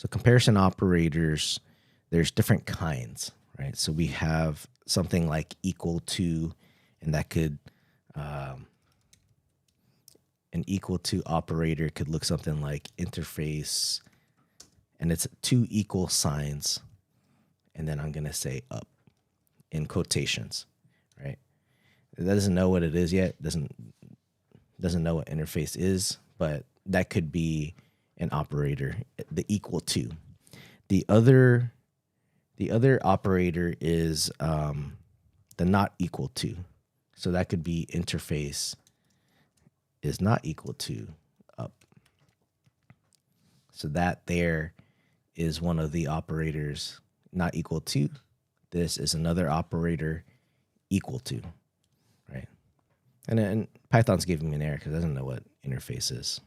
So comparison operators, there's different kinds, right? So we have something like equal to, and that could, an equal to operator could look something like interface, and it's two equal signs, and then I'm going to say up in quotations, right? It doesn't know what it is yet, doesn't know what interface is, but that could be an operator, the equal to. The other operator is the not equal to. So that could be interface is not equal to up. So that there is one of the operators not equal to. This is another operator equal to, right? And Python's giving me an error because it doesn't know what interface is.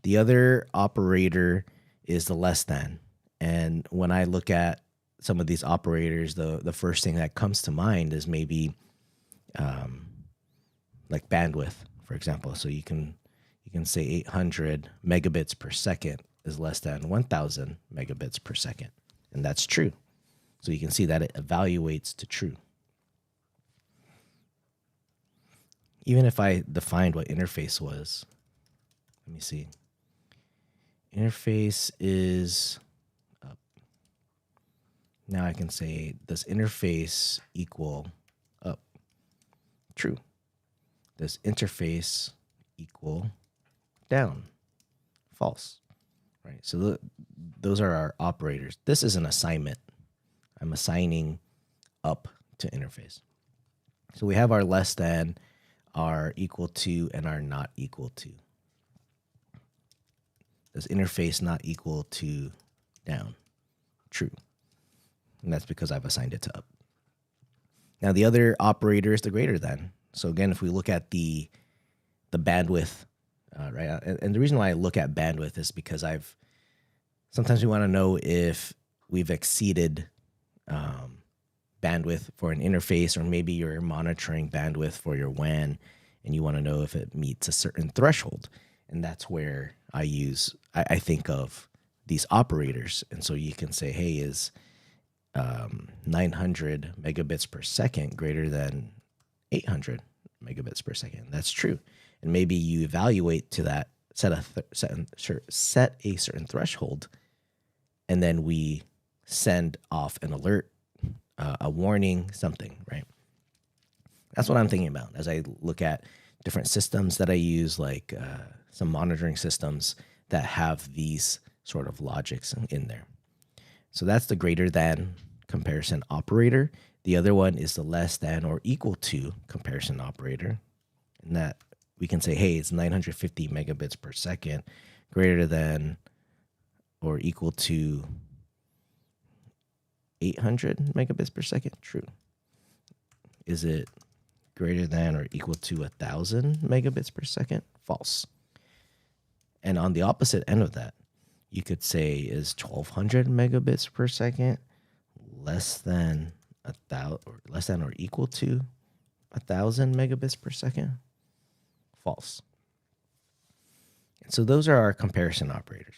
The other operator is the less than. And when I look at some of these operators, the first thing that comes to mind is maybe like bandwidth, for example. So you can say 800 megabits per second is less than 1,000 megabits per second. And that's true. So you can see that it evaluates to true. Even if I defined what interface was, let me see. Interface is up. Now I can say, does interface equal up? True. Does interface equal down? False. Right. So those are our operators. This is an assignment. I'm assigning up to interface. So we have our less than, our equal to, and our not equal to. Does interface not equal to down? True. And that's because I've assigned it to up. Now the other operator is the greater than. So again, if we look at the bandwidth, right? And the reason why I look at bandwidth is because sometimes we want to know if we've exceeded bandwidth for an interface, or maybe you're monitoring bandwidth for your WAN and you want to know if it meets a certain threshold. And that's where I think of these operators. And so you can say, hey, is 900 megabits per second greater than 800 megabits per second? That's true. And maybe you evaluate to that, set a certain threshold, and then we send off an alert, a warning, something, right? That's what I'm thinking about as I look at different systems that I use, like some monitoring systems that have these sort of logics in there. So that's the greater than comparison operator. The other one is the less than or equal to comparison operator. And that we can say, hey, it's 950 megabits per second greater than or equal to 800 megabits per second. True. Is it greater than or equal to 1,000 megabits per second? False. And on the opposite end of that, you could say, is 1,200 megabits per second less than 1,000 or less than or equal to 1,000 megabits per second? False. And so those are our comparison operators.